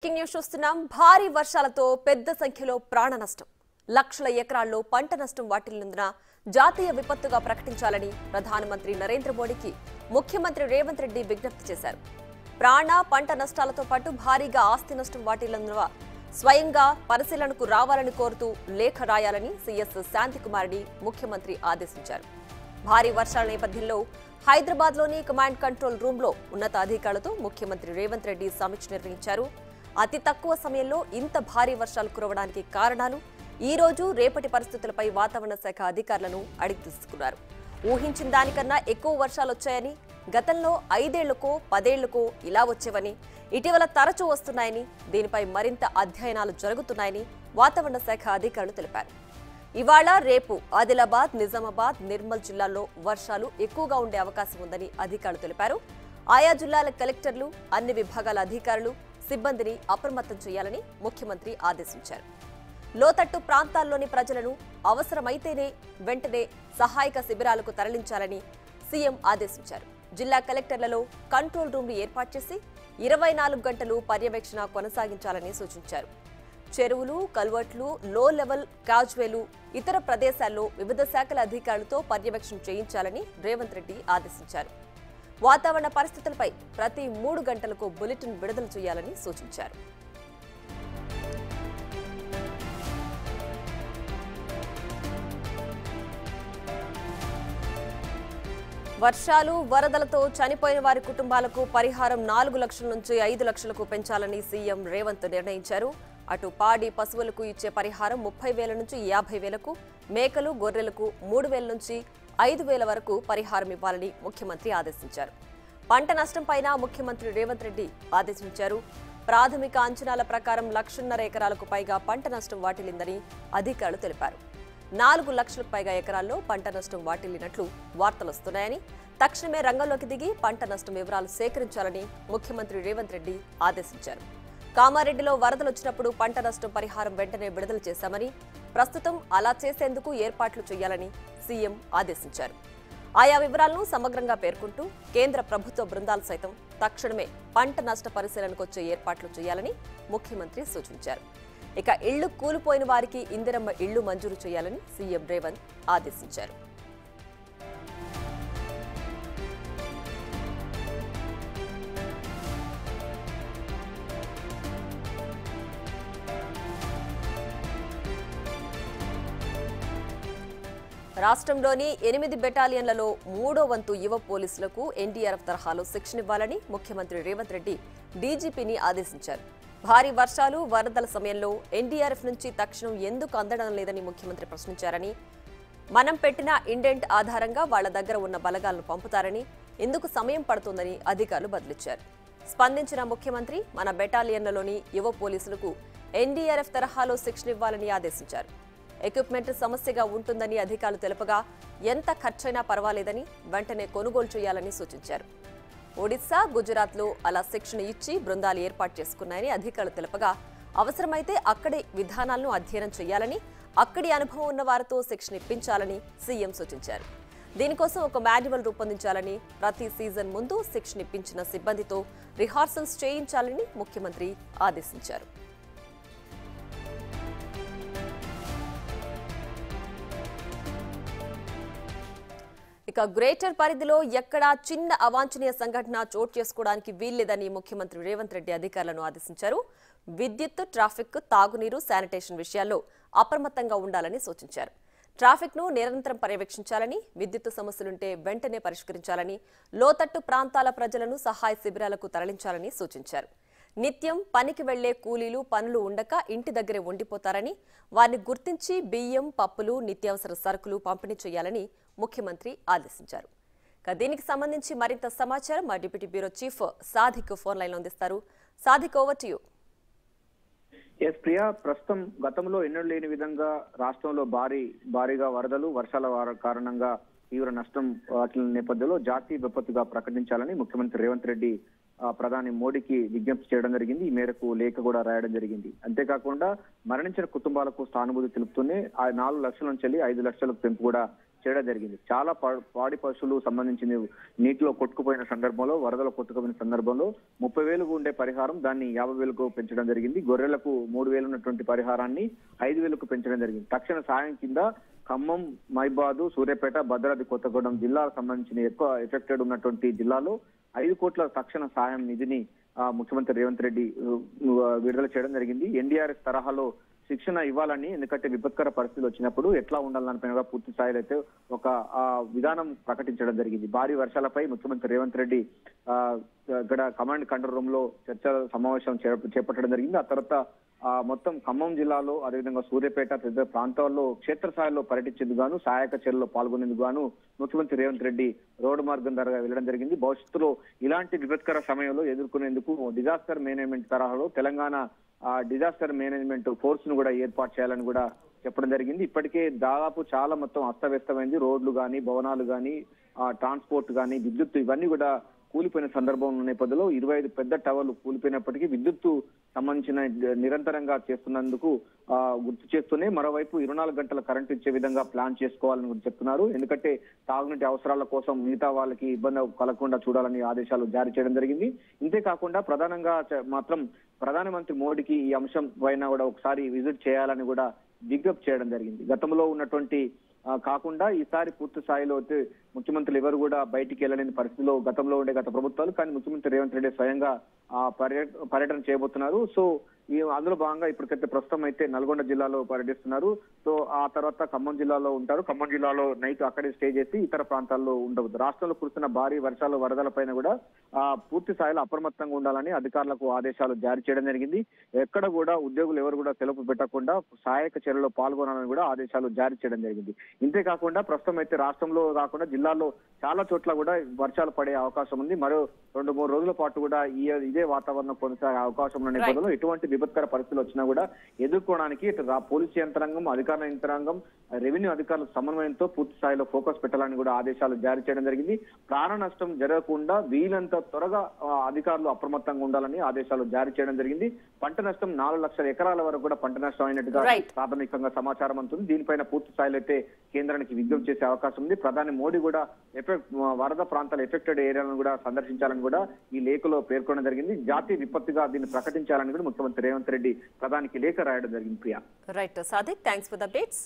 News చూస్తున్నాం. భారీ వర్షాలతో పెద్ద సంఖ్యలో ప్రాణ నష్టం, లక్షల ఎకరాల్లో పంట నష్టం వాటిల్లినందున జాతీయ విపత్తుగా ప్రకటించాలని ప్రధానమంత్రి నరేంద్ర మోడీకి ముఖ్యమంత్రి రేవంత్ రెడ్డి విజ్ఞప్తి చేశారు. ప్రాణ పంట నష్టాలతో పాటు భారీగా ఆస్తి నష్టం వాటిల్లినందున స్వయంగా పరిశీలనకు రావాలని కోరుతూ లేఖ రాయాలని సీఎస్ శాంతికుమార్ని ముఖ్యమంత్రి ఆదేశించారు. భారీ వర్షాల నేపథ్యంలో హైదరాబాద్లోని కమాండ్ కంట్రోల్ రూమ్లో ఉన్నత అధికారులతో ముఖ్యమంత్రి రేవంత్ రెడ్డి సమీక్ష నిర్వహించారు. అతి తక్కువ సమయంలో ఇంత భారీ వర్షాలు కురవడానికి కారణాలు, ఈ రోజు రేపటి పరిస్థితులపై వాతావరణ శాఖ అధికారులను అడిగి తెలుసుకున్నారు. ఊహించిన దానికన్నా ఎక్కువ వర్షాలు వచ్చాయని, గతంలో 5 ఏళ్లకో 10 ఏళ్లకో ఇలా వచ్చేవని, ఇటీవల తరచూ వస్తున్నాయని, దీనిపై మరింత అధ్యయనాలు జరుగుతున్నాయని వాతావరణ శాఖ అధికారులు తెలిపారు. ఇవాళ రేపు ఆదిలాబాద్, నిజామాబాద్, నిర్మల్ జిల్లాల్లో వర్షాలు ఎక్కువగా ఉండే అవకాశం ఉందని అధికారులు తెలిపారు. ఆయా జిల్లాల కలెక్టర్లు, అన్ని విభాగాల అధికారులు, సిబ్బందిని అప్రమత్తం చేయాలని ముఖ్యమంత్రి ఆదేశించారు. లోతట్టు ప్రాంతాల్లోని ప్రజలను అవసరమైతేనే వెంటనే సహాయక శిబిరాలకు తరలించాలని సీఎం ఆదేశించారు. జిల్లా కలెక్టర్లలో కంట్రోల్ రూమ్లు ఏర్పాటు చేసి 24 గంటలు పర్యవేక్షణ కొనసాగించాలని సూచించారు. చెరువులు, కల్వర్ట్లు, లో లెవెల్ కాజ్వేలు, ఇతర ప్రదేశాల్లో వివిధ శాఖల అధికారులతో పర్యవేక్షణ చేయించాలని రేవంత్ రెడ్డి ఆదేశించారు. వాతావరణ పరిస్థితులపై ప్రతి 3 గంటలకు బులెటిన్ విడుదల చేయాలని సూచించారు. వర్షాలు, వరదలతో చనిపోయిన వారి కుటుంబాలకు పరిహారం 4 లక్షల నుంచి 5 లక్షలకు పెంచాలని సీఎం రేవంత్ నిర్ణయించారు. అటు పాడి పశువులకు ఇచ్చే పరిహారం 30,000 నుంచి 50,000కు, మేకలు, గొర్రెలకు 3,000 నుంచి 5,000 వరకు పరిహారం ఇవ్వాలని ముఖ్యమంత్రి ఆదేశించారు. పంట నష్టంపైన ముఖ్యమంత్రి రేవంత్ రెడ్డి ఆదేశించారు. ప్రాథమిక అంచనాల ప్రకారం 1,50,000 ఎకరాలకు పైగా పంట నష్టం వాటిల్లిందని అధికారులు తెలిపారు. 4 లక్షలకు పైగా ఎకరాల్లో పంట నష్టం వాటిల్లినట్లు వార్తలొస్తున్నాయని, తక్షణమే రంగంలోకి దిగి పంట నష్టం వివరాలు సేకరించాలని ముఖ్యమంత్రి రేవంత్ రెడ్డి ఆదేశించారు. కామారెడ్డిలో వరదలు వచ్చినప్పుడు పంట నష్టం పరిహారం వెంటనే విడుదల చేశామని, ప్రస్తుతం అలా చేసేందుకు ఏర్పాట్లు చేయాలని సీఎం ఆదేశించారు. ఆయా వివరాలను సమగ్రంగా పేర్కొంటూ కేంద్ర ప్రభుత్వ బృందాలు సైతం తక్షణమే పంట నష్ట పరిశీలనకు వచ్చే ఏర్పాట్లు చేయాలని ముఖ్యమంత్రి సూచించారు. ఇక ఇళ్లు కూలిపోయిన వారికి ఇందిరమ్మ ఇళ్లు మంజూరు చేయాలని సీఎం రేవంత్ ఆదేశించారు. రాష్ట్రంలోని 8 బెటాలియన్లలో 3వ వంతు యువ పోలీసులకు ఎన్డీఆర్ఎఫ్ తరహాలో శిక్షణ ఇవ్వాలని ముఖ్యమంత్రి రేవంత్ రెడ్డి డీజీపీని ఆదేశించారు. భారీ వర్షాలు, వరదల సమయంలో ఎన్డీఆర్ఎఫ్ నుంచి తక్షణం ఎందుకు అందడం లేదని ముఖ్యమంత్రి ప్రశ్నించారని, మనం పెట్టిన ఇండెంట్ ఆధారంగా వాళ్ల దగ్గర ఉన్న బలగాలను పంపుతారని, ఎందుకు సమయం పడుతోందని అధికారులు బదిలిచ్చారు. స్పందించిన ముఖ్యమంత్రి మన బెటాలియన్లలోని యువ పోలీసులకు ఎన్డీఆర్ఎఫ్ తరహాలో శిక్షణ ఇవ్వాలని ఆదేశించారు. ఎక్విప్మెంట్ సమస్యగా ఉంటుందని అధికారులు తెలుపగా ఎంత ఖర్చైనా పర్వాలేదని వెంటనే కొనుగోలు చేయాలని సూచించారు. ఒడిశా, గుజరాత్లో అలా శిక్షణ ఇచ్చి బృందాలు ఏర్పాటు చేసుకున్నాయని అధికారులు తెలుపగా, అవసరమైతే అక్కడి విధానాలను అధ్యయనం చేయాలని, అక్కడి అనుభవం ఉన్న వారితో శిక్షణ ఇప్పించాలని సీఎం సూచించారు. దీనికోసం ఒక మాన్యువల్ రూపొందించాలని, ప్రతి సీజన్ ముందు శిక్షణ ఇప్పించిన సిబ్బందితో రిహార్సల్స్ చేయించాలని ముఖ్యమంత్రి ఆదేశించారు. ఇక గ్రేటర్ పరిధిలో ఎక్కడా చిన్న అవాంఛనీయ సంఘటన చోటు చేసుకోవడానికి వీల్లేదని ముఖ్యమంత్రి రేవంత్ రెడ్డి అధికారులను ఆదేశించారు. విద్యుత్, ట్రాఫిక్, తాగునీరు, శానిటేషన్ విషయాల్లో అప్రమత్తంగా ఉండాలని సూచించారు. ట్రాఫిక్ను నిరంతరం పర్యవేక్షించాలని, విద్యుత్ సమస్యలుంటే వెంటనే పరిష్కరించాలని, లోతట్టు ప్రాంతాల ప్రజలను సహాయ శిబిరాలకు తరలించాలని సూచించారు. నిత్యం పనికి వెళ్లే కూలీలు పనులు ఉండక ఇంటి దగ్గరే ఉండిపోతారని, వారిని గుర్తించి బియ్యం, పప్పులు, నిత్యావసర సరుకులు పంపిణీ చేయాలని ముఖ్యమంత్రి ఆదేశించారు. దీనికి సంబంధించి మరింత సమాచారం మా deputy bureau chief Sadiq phone line లో అందిస్తారు. Sadiq, over to you. Priya, ప్రస్తుతం గతంలో ఎన్నడూ లేని విధంగా రాష్ట్రంలో భారీగా వరదలు, వర్షాల కారణంగా తీవ్ర నష్టం వాటిల నేపథ్యంలో జాతీయ విపత్తుగా ప్రకటించాలని ముఖ్యమంత్రి రేవంత్ రెడ్డి ప్రధాని మోడీకి విజ్ఞప్తి చేయడం జరిగింది. ఈ మేరకు లేఖ కూడా రాయడం జరిగింది. అంతేకాకుండా మరణించిన కుటుంబాలకు సానుభూతి తెలుపుతూనే ఆ 4 లక్షల నుంచి 5 లక్షలకు పెంపు కూడా చేయడం జరిగింది. చాలా పాడి పశువులు సంబంధించిన నీటిలో కొట్టుకుపోయిన సందర్భంలో, వరదలో కొట్టుకుపోయిన సందర్భంలో 30,000 ఉండే పరిహారం దాన్ని 50,000కు పెంచడం జరిగింది. గొర్రెలకు 3,000 ఉన్నటువంటి పరిహారాన్ని 5,000కు పెంచడం జరిగింది. తక్షణ సాయం కింద ఖమ్మం, మైబాదు, సూర్యాపేట, భద్రాద్రి కొత్తగూడెం జిల్లాలకు సంబంధించిన ఎక్కువ ఎఫెక్టెడ్ ఉన్నటువంటి జిల్లాలో 5 కోట్ల తక్షణ సాయం నిధిని ముఖ్యమంత్రి రేవంత్ రెడ్డి విడుదల చేయడం జరిగింది. ఎన్డీఆర్ఎఫ్ తరహాలో శిక్షణ ఇవ్వాలని, ఎందుకంటే విపత్కర పరిస్థితులు వచ్చినప్పుడు ఎట్లా ఉండాలనిపైన పూర్తి స్థాయిలో అయితే ఒక విధానం ప్రకటించడం జరిగింది. భారీ వర్షాలపై ముఖ్యమంత్రి రేవంత్ రెడ్డి ఇక్కడ కమాండ్ కంట్రోల్ రూమ్ లో చర్చల సమావేశం చేపట్టడం జరిగింది. ఆ తర్వాత మొత్తం ఖమ్మం జిల్లాలో, అదేవిధంగా సూర్యాపేట తదితర ప్రాంతాల్లో క్షేత్రస్థాయిలో పర్యటించేందుకు గాను, సహాయక చర్యల్లో పాల్గొనేందుకు గాను ముఖ్యమంత్రి రేవంత్ రెడ్డి రోడ్డు మార్గం ద్వారా వెళ్లడం జరిగింది. భవిష్యత్తులో ఇలాంటి విపత్కర సమయంలో ఎదుర్కొనేందుకు డిజాస్టర్ మేనేజ్మెంట్ తరహాలో తెలంగాణ డిజాస్టర్ మేనేజ్మెంట్ ఫోర్స్ ను కూడా ఏర్పాటు చేయాలని కూడా చెప్పడం జరిగింది. ఇప్పటికే దాదాపు చాలా మొత్తం అస్తవ్యస్తమైంది. రోడ్లు కానీ, భవనాలు కానీ, ట్రాన్స్పోర్ట్ కానీ, విద్యుత్ ఇవన్నీ కూడా కూలిపోయిన సందర్భం నేపథ్యంలో 25 పెద్ద టవర్లు కూలిపోయినప్పటికీ విద్యుత్తు సంబంధించిన నిరంతరంగా చేస్తున్నందుకు గుర్తు చేస్తూనే మరోవైపు 24 గంటల కరెంటు ఇచ్చే విధంగా ప్లాన్ చేసుకోవాలని కూడా చెప్తున్నారు. ఎందుకంటే తాగునీటి అవసరాల కోసం మిగతా వాళ్ళకి ఇబ్బంది కలగకుండా చూడాలని ఆదేశాలు జారీ చేయడం జరిగింది. ఇంతేకాకుండా ప్రధానంగా మాత్రం ప్రధానమంత్రి మోడీకి ఈ అంశం పైన కూడా ఒకసారి విజిట్ చేయాలని కూడా విజ్ఞప్తి చేయడం జరిగింది. గతంలో ఉన్నటువంటి కాకుండా ఈసారి పూర్తి స్థాయిలో అయితే ముఖ్యమంత్రులు ఎవరు కూడా బయటికి వెళ్ళలేని పరిస్థితిలో గతంలో ఉండే గత ప్రభుత్వాలు, కానీ ముఖ్యమంత్రి రేవంత్ రెడ్డి స్వయంగా పర్యటన చేయబోతున్నారు. సో అందులో భాగంగా ఇప్పటికైతే ప్రస్తుతం అయితే నల్గొండ జిల్లాలో పర్యటిస్తున్నారు. సో ఆ తర్వాత ఖమ్మం జిల్లాలో ఉంటారు. ఖమ్మం జిల్లాలో నైట్ అక్కడే స్టే చేసి ఇతర ప్రాంతాల్లో ఉండవద్దు. రాష్ట్రంలో కురుస్తున్న భారీ వర్షాలు, వరదలపైన కూడా పూర్తి స్థాయిలో అప్రమత్తంగా ఉండాలని అధికారులకు ఆదేశాలు జారీ చేయడం జరిగింది. ఎక్కడ కూడా ఉద్యోగులు ఎవరు కూడా సెలవు పెట్టకుండా సహాయక చర్యలో పాల్గొనాలని కూడా ఆదేశాలు జారీ చేయడం జరిగింది. ఇంతేకాకుండా ప్రస్తుతం అయితే రాష్ట్రంలో కాకుండా జిల్లాల్లో చాలా చోట్ల కూడా వర్షాలు పడే అవకాశం ఉంది. మరో 2-3 రోజుల పాటు కూడా ఇదే వాతావరణం కొనసాగే అవకాశం ఉన్న నేపథ్యంలో ఎటువంటి విపత్కర పరిస్థితులు వచ్చినా కూడా ఎదుర్కోవడానికి పోలీసు యంత్రాంగం, అధికార యంత్రాంగం, రెవెన్యూ అధికారుల సమన్వయంతో పూర్తి స్థాయిలో ఫోకస్ పెట్టాలని కూడా ఆదేశాలు జారీ చేయడం జరిగింది. ప్రాణ నష్టం జరగకుండా వీలంత త్వరగా అధికారులు అప్రమత్తంగా ఉండాలని ఆదేశాలు జారీ చేయడం జరిగింది. పంట నష్టం 4 లక్షల ఎకరాల వరకు కూడా పంట నష్టం అయినట్టుగా ప్రాథమికంగా సమాచారం ఉంటుంది. దీనిపైన పూర్తి స్థాయిలో అయితే కేంద్రానికి విజ్ఞప్తి చేసే అవకాశం ఉంది. ప్రధాని మోడీ కూడా వరద ప్రాంతాల ఎఫెక్టెడ్ ఏరియాలను కూడా సందర్శించాలని కూడా ఈ లేఖలో పేర్కొనడం జరిగింది. జాతీయ విపత్తుగా దీన్ని ప్రకటించాలని కూడా ముఖ్యమంత్రి రేవంత్ రెడ్డి ప్రధానికి లేఖ రాయడం జరిగింది. Priya. Right Sadiq, thanks for the updates.